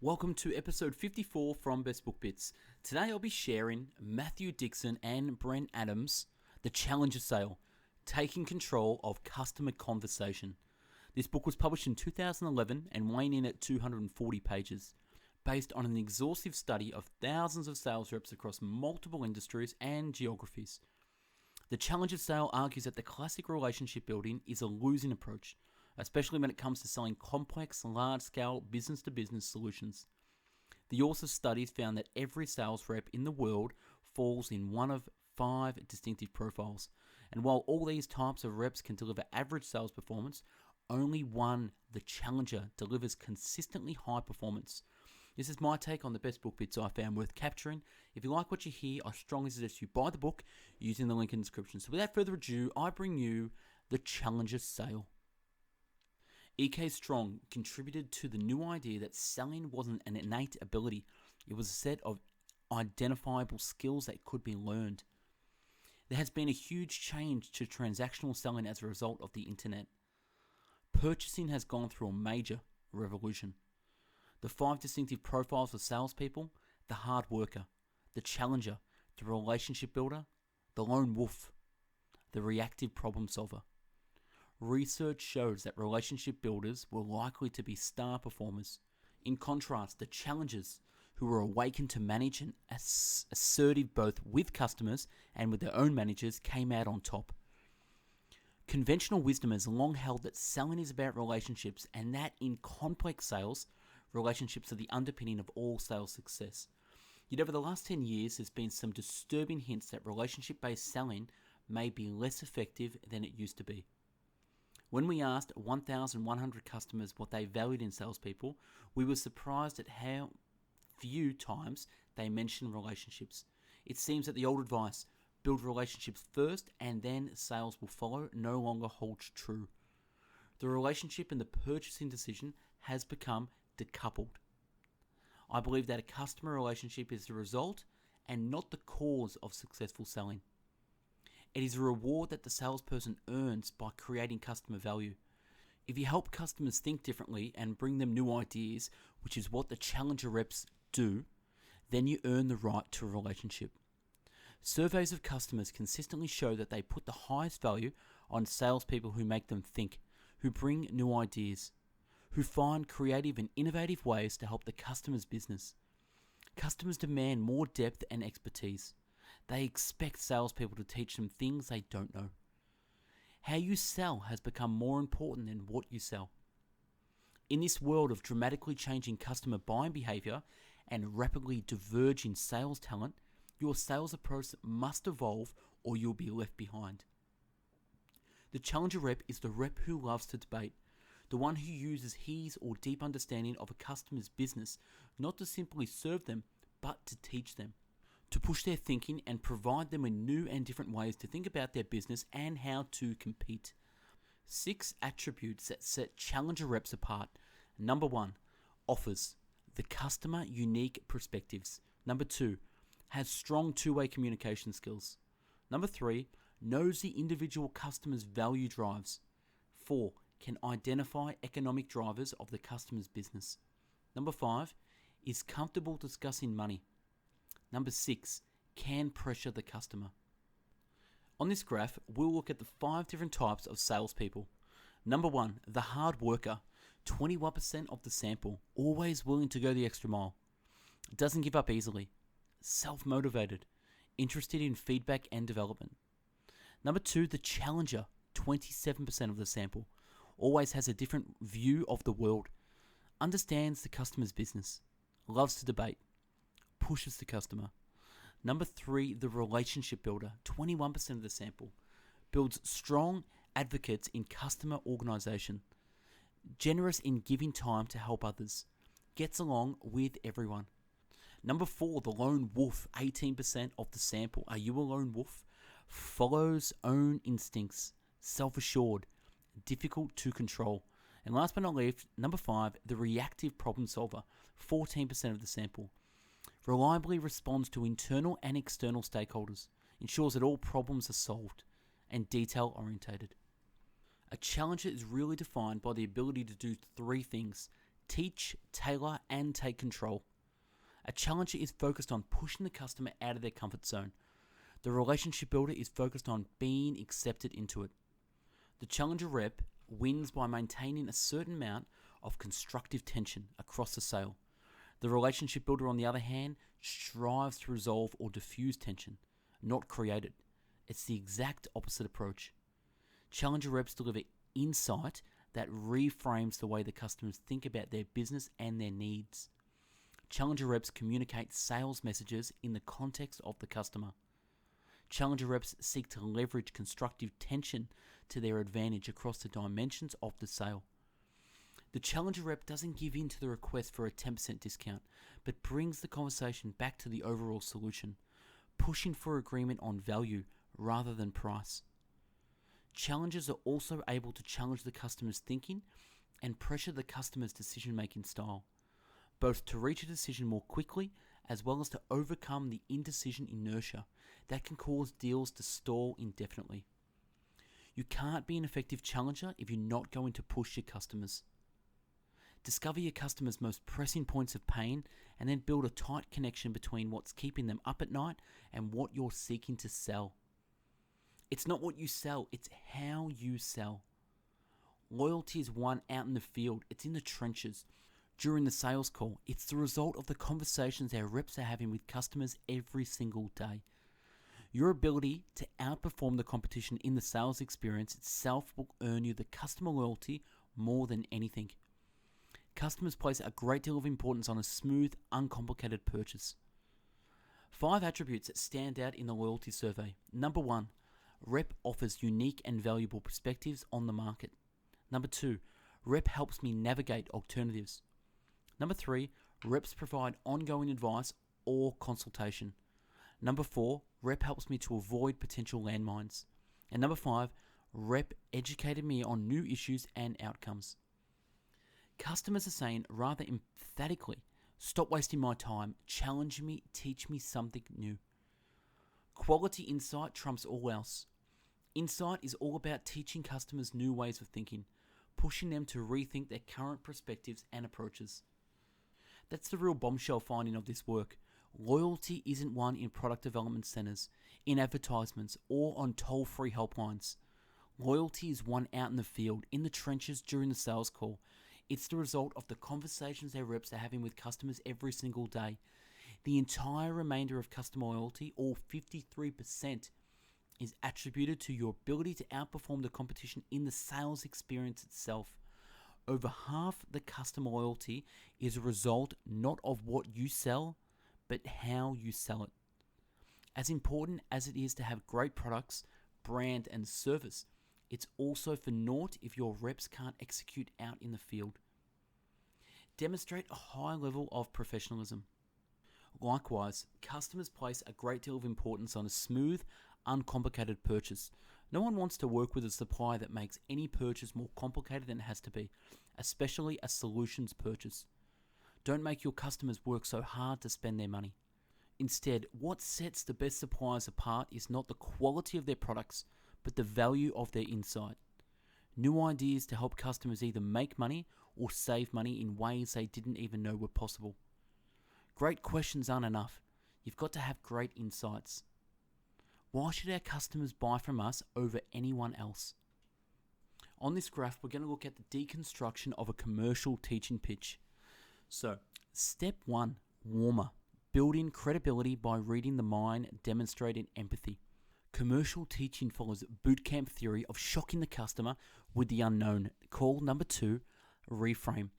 Welcome to episode 54 from bestbookbits. Today I'll be sharing Matthew Dixon and Brent Adamson, The Challenger Sale, Taking Control of Customer Conversation. This book was published in 2011 and weighing in at 240 pages, based on an exhaustive study of thousands of sales reps across multiple industries and geographies. The Challenger Sale argues that the classic relationship building is a losing approach, especially when it comes to selling complex, large-scale business-to-business solutions. The author's studies found that every sales rep in the world falls in one of 5 distinctive profiles, and while all these types of reps can deliver average sales performance, only one, the challenger, delivers consistently high performance. This is my take on the best book bits I found worth capturing. If you like what you hear, I strongly suggest you buy the book using the link in the description. So without further ado, I bring you The Challenger Sale. E.K. Strong contributed to the new idea that selling wasn't an innate ability. It was a set of identifiable skills that could be learned. There has been a huge change to transactional selling as a result of the internet. Purchasing has gone through a major revolution. The 5 distinctive profiles of salespeople: the hard worker, the challenger, the relationship builder, the lone wolf, the reactive problem solver. Research shows that relationship builders were likely to be star performers. In contrast, the challengers, who were awakened to manage and assertive both with customers and with their own managers, came out on top. Conventional wisdom has long held that selling is about relationships, and that in complex sales, relationships are the underpinning of all sales success. Yet over the last 10 years, there's been some disturbing hints that relationship-based selling may be less effective than it used to be. When we asked 1,100 customers what they valued in salespeople, we were surprised at how few times they mentioned relationships. It seems that the old advice, build relationships first and then sales will follow, no longer holds true. The relationship and the purchasing decision has become decoupled. I believe that a customer relationship is the result and not the cause of successful selling. It is a reward that the salesperson earns by creating customer value. If you help customers think differently and bring them new ideas, which is what the challenger reps do, then you earn the right to a relationship. Surveys of customers consistently show that they put the highest value on salespeople who make them think, who bring new ideas, who find creative and innovative ways to help the customer's business. Customers demand more depth and expertise. They expect salespeople to teach them things they don't know. How you sell has become more important than what you sell. In this world of dramatically changing customer buying behavior and rapidly diverging sales talent, your sales approach must evolve or you'll be left behind. The challenger rep is the rep who loves to debate, the one who uses his or deep understanding of a customer's business not to simply serve them, but to teach them, to push their thinking and provide them with new and different ways to think about their business and how to compete. 6 attributes that set challenger reps apart. Number 1, offers the customer unique perspectives. Number 2, has strong two-way communication skills. Number 3, knows the individual customer's value drives. 4, can identify economic drivers of the customer's business. Number 5, is comfortable discussing money. Number 6, can pressure the customer. On this graph, we'll look at the 5 different types of salespeople. Number 1, the hard worker, 21% of the sample, always willing to go the extra mile. Doesn't give up easily. Self-motivated, interested in feedback and development. Number 2, the challenger, 27% of the sample, always has a different view of the world, understands the customer's business, loves to debate, pushes the customer. Number 3, the relationship builder, 21% of the sample, builds strong advocates in customer organization, generous in giving time to help others, gets along with everyone. Number 4, the lone wolf, 18% of the sample. Are you a lone wolf? Follows own instincts, self-assured, difficult to control. And last but not least, number 5, the reactive problem solver, 14% of the sample. Reliably responds to internal and external stakeholders, ensures that all problems are solved, and detail-orientated. A challenger is really defined by the ability to do 3 things: Teach, tailor, and take control. A challenger is focused on pushing the customer out of their comfort zone. The relationship builder is focused on being accepted into it. The challenger rep wins by maintaining a certain amount of constructive tension across the sale. The relationship builder, on the other hand, strives to resolve or diffuse tension, not create it. It's the exact opposite approach. Challenger reps deliver insight that reframes the way the customers think about their business and their needs. Challenger reps communicate sales messages in the context of the customer. Challenger reps seek to leverage constructive tension to their advantage across the dimensions of the sale. The challenger rep doesn't give in to the request for a 10% discount, but brings the conversation back to the overall solution, pushing for agreement on value rather than price. Challengers are also able to challenge the customer's thinking and pressure the customer's decision-making style, both to reach a decision more quickly as well as to overcome the indecision inertia that can cause deals to stall indefinitely. You can't be an effective challenger if you're not going to push your customers. Discover your customers' most pressing points of pain and then build a tight connection between what's keeping them up at night and what you're seeking to sell. It's not what you sell, it's how you sell. Loyalty is won out in the field, it's in the trenches. During the sales call, it's the result of the conversations our reps are having with customers every single day. Your ability to outperform the competition in the sales experience itself will earn you the customer loyalty more than anything. Customers place a great deal of importance on a smooth, uncomplicated purchase. 5 attributes that stand out in the loyalty survey. Number 1, rep offers unique and valuable perspectives on the market. Number 2, rep helps me navigate alternatives. Number 3, reps provide ongoing advice or consultation. Number 4, rep helps me to avoid potential landmines. And number 5, rep educated me on new issues and outcomes. Customers are saying rather emphatically, stop wasting my time, challenge me, teach me something new. Quality insight trumps all else. Insight is all about teaching customers new ways of thinking, pushing them to rethink their current perspectives and approaches. That's the real bombshell finding of this work. Loyalty isn't won in product development centers, in advertisements, or on toll-free helplines. Loyalty is won out in the field, in the trenches during the sales call. It's the result of the conversations their reps are having with customers every single day. The entire remainder of customer loyalty, or 53%, is attributed to your ability to outperform the competition in the sales experience itself. Over half the customer loyalty is a result not of what you sell, but how you sell it. As important as it is to have great products, brand, and service, it's also for naught if your reps can't execute out in the field. Demonstrate a high level of professionalism. Likewise, customers place a great deal of importance on a smooth, uncomplicated purchase. No one wants to work with a supplier that makes any purchase more complicated than it has to be, especially a solutions purchase. Don't make your customers work so hard to spend their money. Instead, what sets the best suppliers apart is not the quality of their products, but the value of their insight. New ideas to help customers either make money or save money in ways they didn't even know were possible. Great questions aren't enough. You've got to have great insights. Why should our customers buy from us over anyone else? On this graph, we're going to look at the deconstruction of a commercial teaching pitch. So, step 1, warmer. Build in credibility by reading the mind, demonstrating empathy. Commercial teaching follows bootcamp theory of shocking the customer with the unknown. Call number 2, reframe.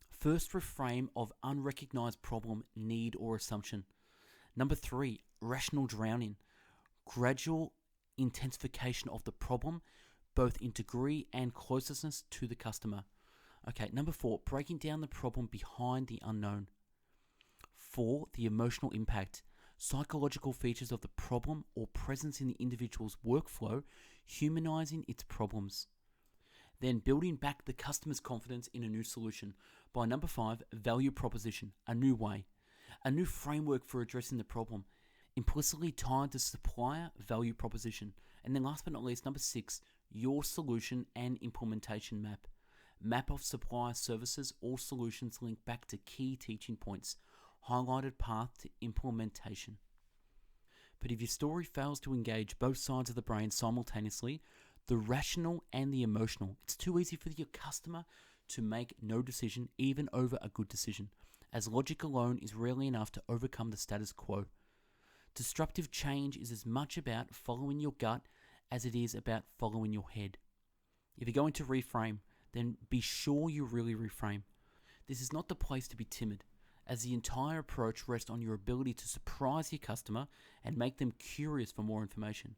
First reframe of unrecognized problem, need, or assumption. Number 3, rational drowning. Gradual intensification of the problem, both in degree and closeness to the customer. Okay, number 4, breaking down the problem behind the unknown. 4, the emotional impact. Psychological features of the problem or presence in the individual's workflow, humanizing its problems. Then building back the customer's confidence in a new solution by number 5, value proposition, a new way. A new framework for addressing the problem, implicitly tied to supplier value proposition. And then last but not least, number 6, your solution and implementation map. Map of supplier services or solutions linked back to key teaching points. Highlighted path to implementation. But if your story fails to engage both sides of the brain simultaneously, the rational and the emotional, it's too easy for your customer to make no decision, even over a good decision, as logic alone is rarely enough to overcome the status quo. Disruptive change is as much about following your gut as it is about following your head. If you're going to reframe, then be sure you really reframe. This is not the place to be timid, as the entire approach rests on your ability to surprise your customer and make them curious for more information.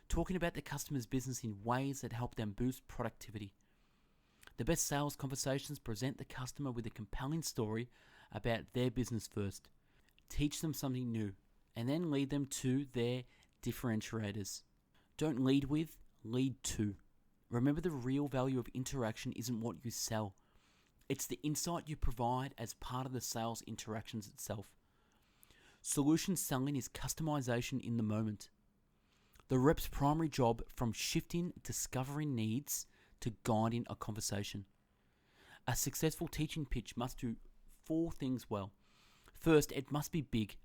Talking about the customer's business in ways that help them boost productivity. The best sales conversations present the customer with a compelling story about their business first. Teach them something new, and then lead them to their differentiators. Don't lead with, lead to. Remember, the real value of interaction isn't what you sell. It's the insight you provide as part of the sales interactions itself. Solution selling is customization in the moment. The rep's primary job, from shifting discovering needs to guiding a conversation. A successful teaching pitch must do 4 things well. First, it must be big.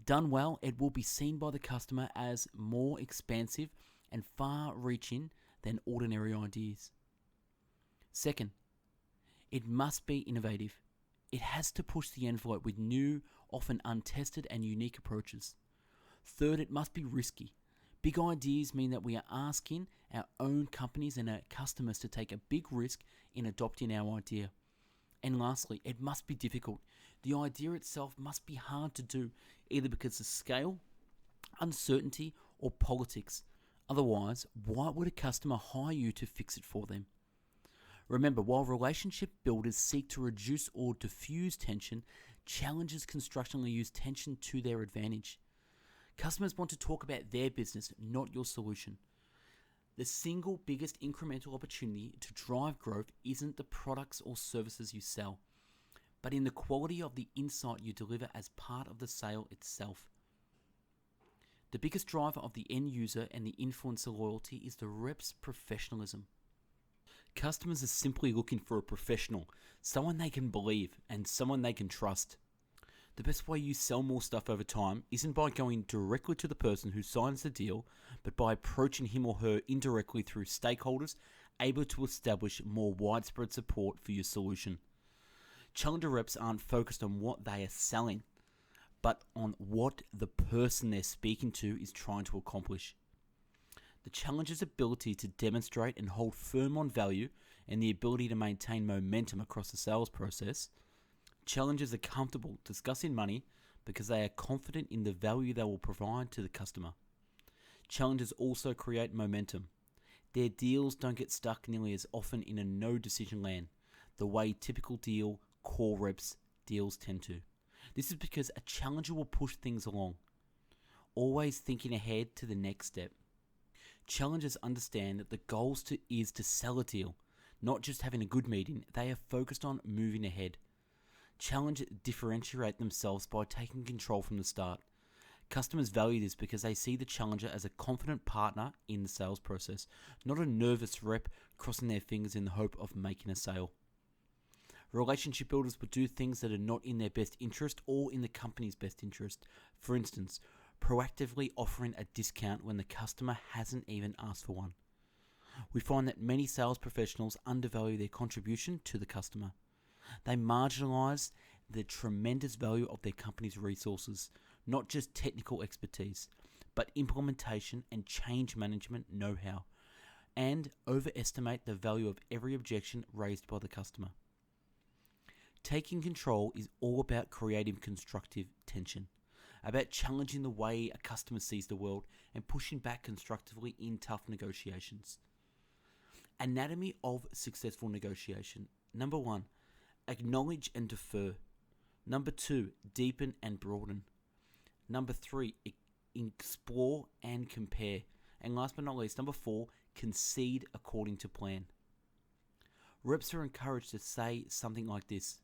Done well, it will be seen by the customer as more expansive and far-reaching than ordinary ideas. Second, it must be innovative. It has to push the envelope with new, often untested and unique approaches. Third, it must be risky. Big ideas mean that we are asking our own companies and our customers to take a big risk in adopting our idea. And lastly, it must be difficult. The idea itself must be hard to do, either because of scale, uncertainty, or politics. Otherwise, why would a customer hire you to fix it for them? Remember, while relationship builders seek to reduce or diffuse tension, challengers constructionally use tension to their advantage. Customers want to talk about their business, not your solution. The single biggest incremental opportunity to drive growth isn't the products or services you sell, but in the quality of the insight you deliver as part of the sale itself. The biggest driver of the end user and the influencer loyalty is the rep's professionalism. Customers are simply looking for a professional, someone they can believe and someone they can trust. The best way you sell more stuff over time isn't by going directly to the person who signs the deal, but by approaching him or her indirectly through stakeholders able to establish more widespread support for your solution. Challenger reps aren't focused on what they are selling, but on what the person they're speaking to is trying to accomplish. The challenger's ability to demonstrate and hold firm on value and the ability to maintain momentum across the sales process. Challengers are comfortable discussing money because they are confident in the value they will provide to the customer. Challengers also create momentum. Their deals don't get stuck nearly as often in a no decision land, the way typical deal core reps deals tend to. This is because a challenger will push things along, always thinking ahead to the next step. Challengers understand that the goal is to sell a deal, not just having a good meeting. They are focused on moving ahead. Challengers differentiate themselves by taking control from the start. Customers value this because they see the challenger as a confident partner in the sales process, not a nervous rep crossing their fingers in the hope of making a sale. Relationship builders would do things that are not in their best interest or in the company's best interest. For instance, proactively offering a discount when the customer hasn't even asked for one. We find that many sales professionals undervalue their contribution to the customer. They marginalize the tremendous value of their company's resources, not just technical expertise, but implementation and change management know-how, and overestimate the value of every objection raised by the customer. Taking control is all about creating constructive tension, about challenging the way a customer sees the world and pushing back constructively in tough negotiations. Anatomy of successful negotiation. Number 1, acknowledge and defer. Number 2, deepen and broaden. Number 3, explore and compare. And last but not least, number 4, concede according to plan. Reps are encouraged to say something like this: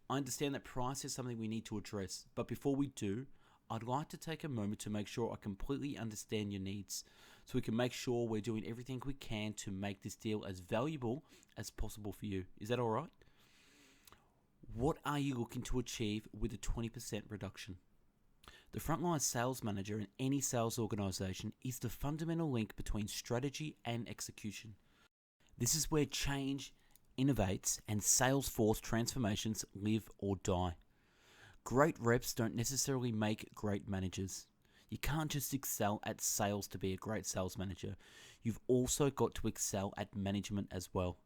I understand that price is something we need to address, but before we do, I'd like to take a moment to make sure I completely understand your needs. so we can make sure we're doing everything we can to make this deal as valuable as possible for you. Is that all right? What are you looking to achieve with a 20% reduction? The frontline sales manager in any sales organization is the fundamental link between strategy and execution. This is where change innovates and sales force transformations live or die. Great reps don't necessarily make great managers. You can't just excel at sales to be a great sales manager. You've also got to excel at management as well.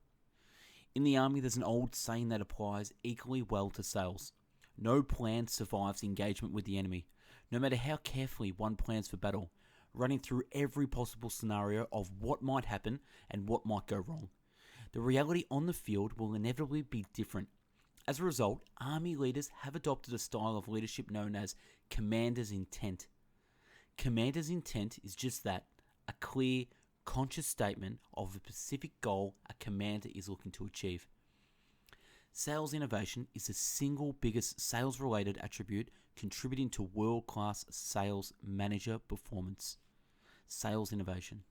In the army, there's an old saying that applies equally well to sales. No plan survives engagement with the enemy, no matter how carefully one plans for battle, running through every possible scenario of what might happen and what might go wrong. The reality on the field will inevitably be different. As a result, army leaders have adopted a style of leadership known as commander's intent. Commander's intent is just that, a clear, conscious statement of the specific goal a commander is looking to achieve. Sales innovation is the single biggest sales-related attribute contributing to world-class sales manager performance. Sales innovation.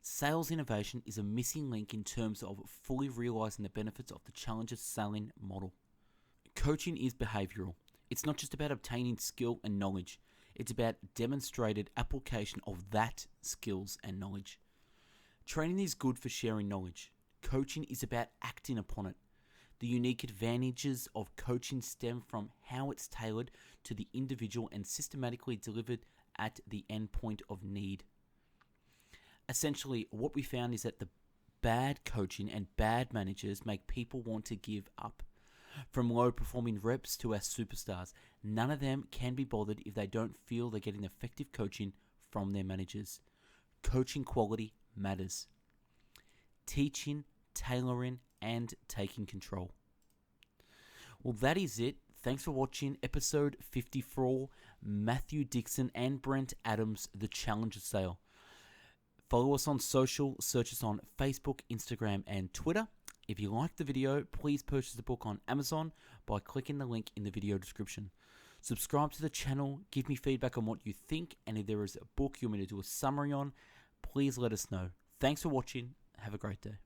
Sales innovation is a missing link in terms of fully realizing the benefits of the challenger selling model. Coaching is behavioral. It's not just about obtaining skill and knowledge. It's about demonstrated application of that skills and knowledge. Training is good for sharing knowledge. Coaching is about acting upon it. The unique advantages of coaching stem from how it's tailored to the individual and systematically delivered at the endpoint of need. Essentially, what we found is that the bad coaching and bad managers make people want to give up. From low-performing reps to our superstars, none of them can be bothered if they don't feel they're getting effective coaching from their managers. Coaching quality matters. Teaching, tailoring, and taking control. Well, that is it. Thanks for watching episode 54, Matthew Dixon and Brent Adams, The Challenger Sale. Follow us on social, search us on Facebook, Instagram, and Twitter. If you liked the video, please purchase the book on Amazon by clicking the link in the video description. Subscribe to the channel, give me feedback on what you think, and if there is a book you want me to do a summary on, please let us know. Thanks for watching. Have a great day.